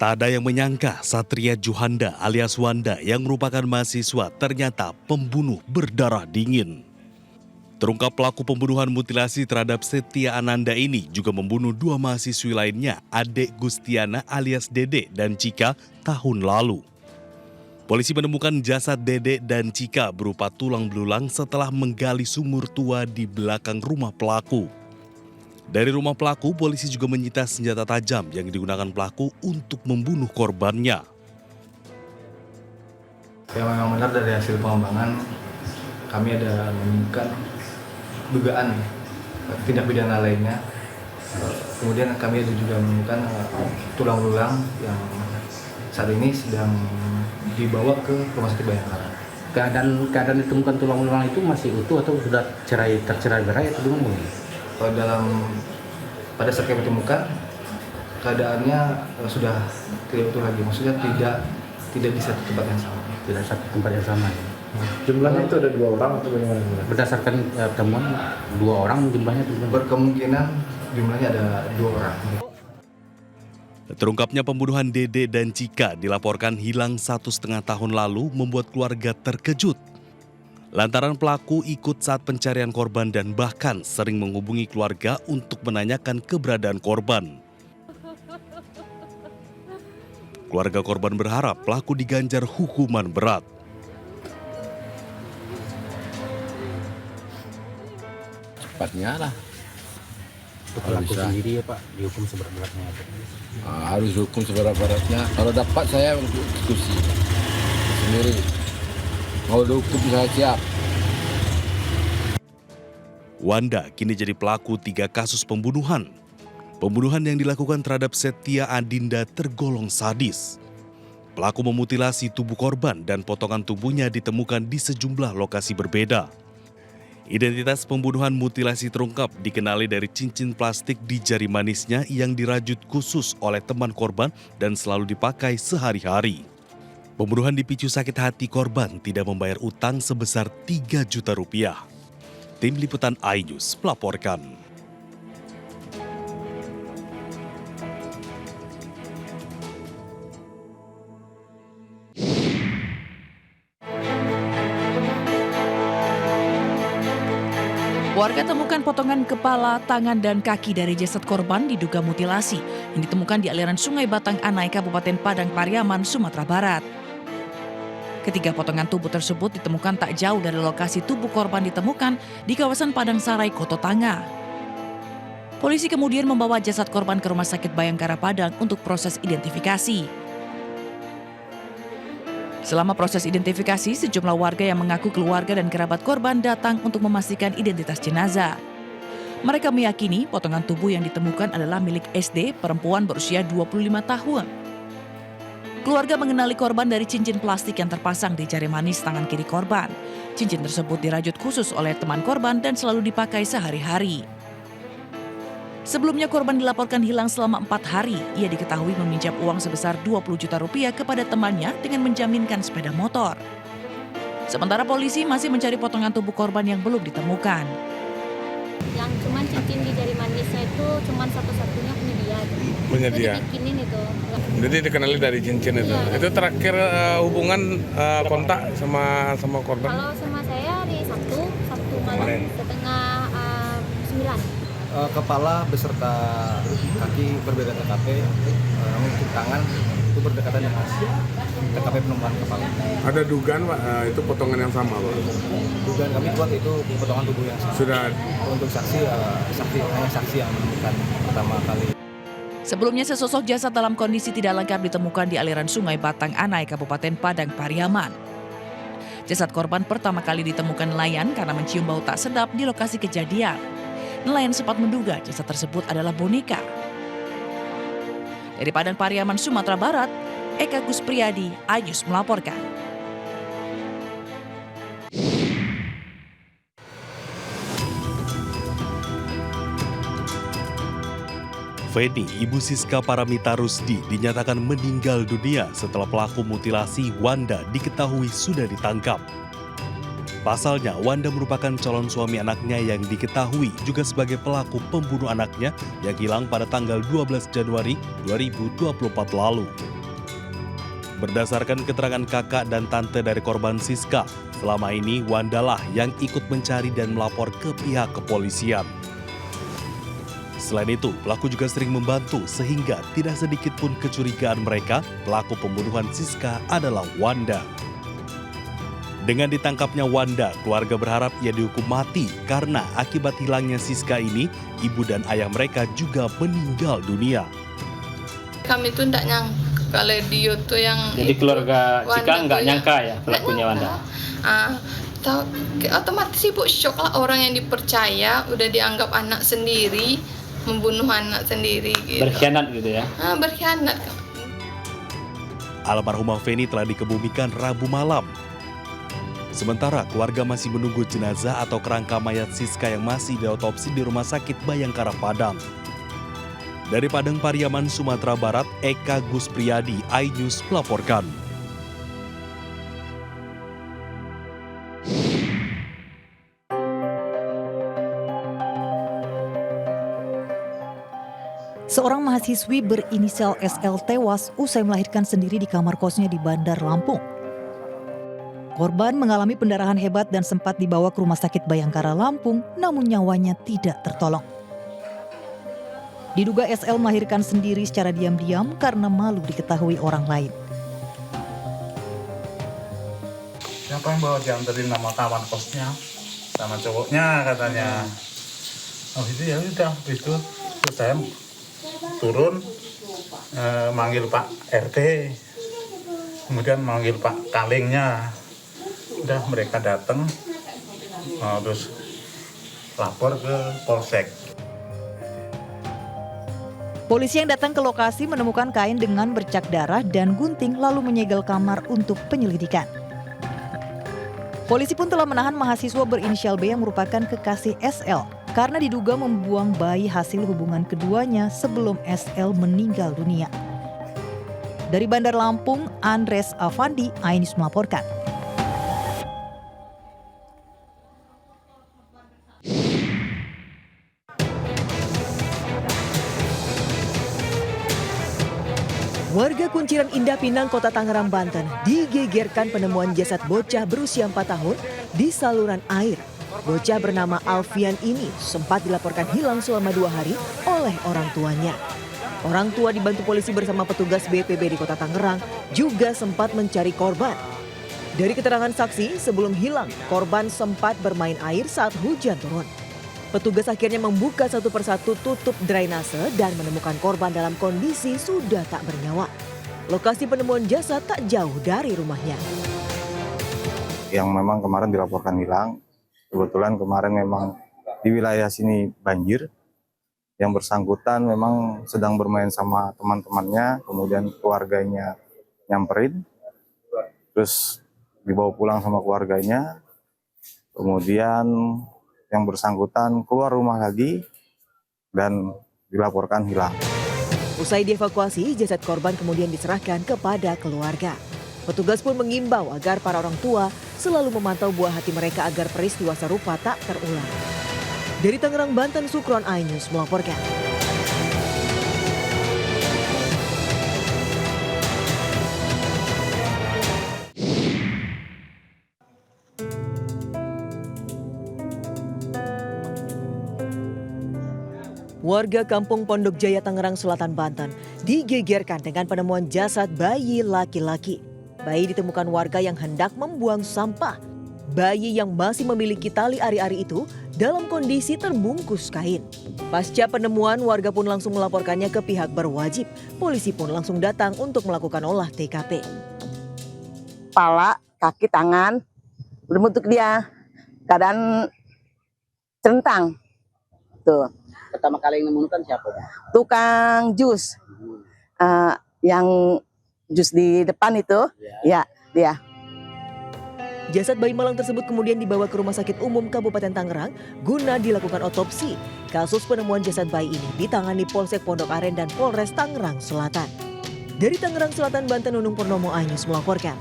Tak ada yang menyangka Satria Juhanda alias Wanda yang merupakan mahasiswa ternyata pembunuh berdarah dingin. Terungkap pelaku pembunuhan mutilasi terhadap Setia Ananda ini juga membunuh dua mahasiswi lainnya, Adek Gustiana alias Dede dan Cika, tahun lalu. Polisi menemukan jasad Dede dan Cika berupa tulang belulang setelah menggali sumur tua di belakang rumah pelaku. Dari rumah pelaku, polisi juga menyita senjata tajam yang digunakan pelaku untuk membunuh korbannya. Ya memang benar dari hasil pengembangan kami ada menemukan dugaan tindak pidana lainnya. Kemudian kami juga menemukan tulang belulang yang saat ini sedang dibawa ke Rumah Sakit Bayangkara. Keadaan ditemukan tulang belulang itu masih utuh atau sudah tercerai-berai atau gimana? Pada saat kami temukan keadaannya sudah tidak utuh lagi, maksudnya tidak di satu tempat yang sama. Tidak satu tempat yang sama. Ya. Jumlahnya itu ada 2 orang atau bagaimana? Berdasarkan temuan 2 orang jumlahnya itu Berkemungkinan jumlahnya ada 2 orang. Terungkapnya pembunuhan Dede dan Cika dilaporkan hilang 1,5 tahun lalu membuat keluarga terkejut. Lantaran pelaku ikut saat pencarian korban dan bahkan sering menghubungi keluarga untuk menanyakan keberadaan korban. Keluarga korban berharap pelaku diganjar hukuman berat. Cepatnya lah. pelaku sendiri ya Pak, dihukum seberat-beratnya. Harus hukum seberat-beratnya. Kalau dapat saya untuk eksekusi sendiri. Mau dihukum saya siap. Wanda kini jadi pelaku 3 kasus pembunuhan. Pembunuhan yang dilakukan terhadap Setia Adinda tergolong sadis. Pelaku memutilasi tubuh korban dan potongan tubuhnya ditemukan di sejumlah lokasi berbeda. Identitas pembunuhan mutilasi terungkap dikenali dari cincin plastik di jari manisnya yang dirajut khusus oleh teman korban dan selalu dipakai sehari-hari. Pembunuhan dipicu sakit hati korban tidak membayar utang sebesar 3 juta rupiah. Tim Liputan iNews melaporkan. Warga temukan potongan kepala, tangan, dan kaki dari jasad korban diduga mutilasi yang ditemukan di aliran Sungai Batang Anai, Kabupaten Padang Pariaman, Sumatera Barat. Ketiga potongan tubuh tersebut ditemukan tak jauh dari lokasi tubuh korban ditemukan di kawasan Padang Sarai, Koto Tanga. Polisi kemudian membawa jasad korban ke Rumah Sakit Bayangkara Padang untuk proses identifikasi. Selama proses identifikasi, sejumlah warga yang mengaku keluarga dan kerabat korban datang untuk memastikan identitas jenazah. Mereka meyakini potongan tubuh yang ditemukan adalah milik SD, perempuan berusia 25 tahun. Keluarga mengenali korban dari cincin plastik yang terpasang di jari manis tangan kiri korban. Cincin tersebut dirajut khusus oleh teman korban dan selalu dipakai sehari-hari. Sebelumnya korban dilaporkan hilang selama 4 hari. Ia diketahui meminjam uang sebesar 20 juta rupiah kepada temannya dengan menjaminkan sepeda motor. Sementara polisi masih mencari potongan tubuh korban yang belum ditemukan. Yang cuman cincin di jari manisnya itu cuman satu-satunya punya dia. Punya Itu dia. dibikinin itu. Jadi dikenali dari cincin itu. Iya. Itu terakhir hubungan kontak sama korban. Kalau sama saya hari Sabtu malam setengah 9. Kepala beserta kaki berbeda TKP, untuk tangan itu berdekatan dengan TKP penemuan kepala. Ada dugaan Pak, itu potongan yang sama Pak? Dugaan kami kuat itu potongan tubuh yang sama. Sudah. Untuk hanya saksi yang menemukan pertama kali. Sebelumnya sesosok jasad dalam kondisi tidak lengkap ditemukan di aliran Sungai Batang Anai, Kabupaten Padang Pariaman. Jasad korban pertama kali ditemukan nelayan karena mencium bau tak sedap di lokasi kejadian. Nelayan sempat menduga jasad tersebut adalah boneka. Dari Padang Pariaman, Sumatera Barat, Eka Kuspriyadi, iNews melaporkan. Feni, ibu Siska Paramita Rusdi, dinyatakan meninggal dunia setelah pelaku mutilasi Wanda diketahui sudah ditangkap. Pasalnya, Wanda merupakan calon suami anaknya yang diketahui juga sebagai pelaku pembunuh anaknya yang hilang pada tanggal 12 Januari 2024 lalu. Berdasarkan keterangan kakak dan tante dari korban Siska, selama ini Wanda lah yang ikut mencari dan melapor ke pihak kepolisian. Selain itu, pelaku juga sering membantu sehingga tidak sedikit pun kecurigaan mereka pelaku pembunuhan Siska adalah Wanda. Dengan ditangkapnya Wanda, keluarga berharap ia dihukum mati karena akibat hilangnya Siska ini, ibu dan ayah mereka juga meninggal dunia. Kami tuh tidak nyangka kalau dia tuh yang Jadi keluarga Wanda Cika nggak tuh nyangka ya nggak pelakunya nyangka. Wanda? Otomatis ibu shock lah, orang yang dipercaya udah dianggap anak sendiri, membunuh anak sendiri gitu. Berkhianat gitu ya? Berkhianat. Almarhumah Feni telah dikebumikan Rabu malam. Sementara keluarga masih menunggu jenazah atau kerangka mayat Siska yang masih diotopsi di Rumah Sakit Bayangkara Padang. Dari Padang Pariaman, Sumatera Barat, Eka Guspriyadi, iNews melaporkan. Seorang mahasiswi berinisial SL tewas usai melahirkan sendiri di kamar kosnya di Bandar Lampung. Korban mengalami pendarahan hebat dan sempat dibawa ke Rumah Sakit Bayangkara Lampung, namun nyawanya tidak tertolong. Diduga SL melahirkan sendiri secara diam-diam karena malu diketahui orang lain. Siapa yang bawa dianterin nama kawan kosnya sama cowoknya katanya. Oh itu ya udah itu terus saya turun manggil Pak RT, kemudian manggil Pak Kalingnya. Udah mereka datang terus lapor ke Polsek. Polisi yang datang ke lokasi menemukan kain dengan bercak darah dan gunting lalu menyegel kamar untuk penyelidikan. Polisi pun telah menahan mahasiswa berinisial B yang merupakan kekasih SL karena diduga membuang bayi hasil hubungan keduanya sebelum SL meninggal dunia. Dari Bandar Lampung, Andres Avandi, iNews melaporkan. Warga Kunciran Indah Pinang, Kota Tangerang, Banten digegerkan penemuan jasad bocah berusia 4 tahun di saluran air. Bocah bernama Alfian ini sempat dilaporkan hilang selama 2 hari oleh orang tuanya. Orang tua dibantu polisi bersama petugas BPBD Kota Tangerang juga sempat mencari korban. Dari keterangan saksi, sebelum hilang, korban sempat bermain air saat hujan turun. Petugas akhirnya membuka satu persatu tutup drainase dan menemukan korban dalam kondisi sudah tak bernyawa. Lokasi penemuan jasad tak jauh dari rumahnya. Yang memang kemarin dilaporkan hilang, kebetulan kemarin memang di wilayah sini banjir. Yang bersangkutan memang sedang bermain sama teman-temannya, kemudian keluarganya nyamperin, terus dibawa pulang sama keluarganya, kemudian yang bersangkutan keluar rumah lagi dan dilaporkan hilang. Usai dievakuasi, jasad korban kemudian diserahkan kepada keluarga. Petugas pun mengimbau agar para orang tua selalu memantau buah hati mereka agar peristiwa serupa tak terulang. Dari Tangerang, Banten, Sukron, iNews melaporkan. Warga Kampung Pondok Jaya, Tangerang Selatan, Banten digegerkan dengan penemuan jasad bayi laki-laki. Bayi ditemukan warga yang hendak membuang sampah. Bayi yang masih memiliki tali ari-ari itu dalam kondisi terbungkus kain. Pasca penemuan, warga pun langsung melaporkannya ke pihak berwajib. Polisi pun langsung datang untuk melakukan olah TKP. Kepala, kaki, tangan, berbentuk dia keadaan centang. Tuh. Pertama kali yang menemukan siapa? Tukang jus, yang jus di depan itu, ya dia. Jasad bayi malang tersebut kemudian dibawa ke Rumah Sakit Umum Kabupaten Tangerang guna dilakukan otopsi. Kasus penemuan jasad bayi ini ditangani Polsek Pondok Aren dan Polres Tangerang Selatan. Dari Tangerang Selatan, Banten, Nunung Purnomo, iNews melaporkan.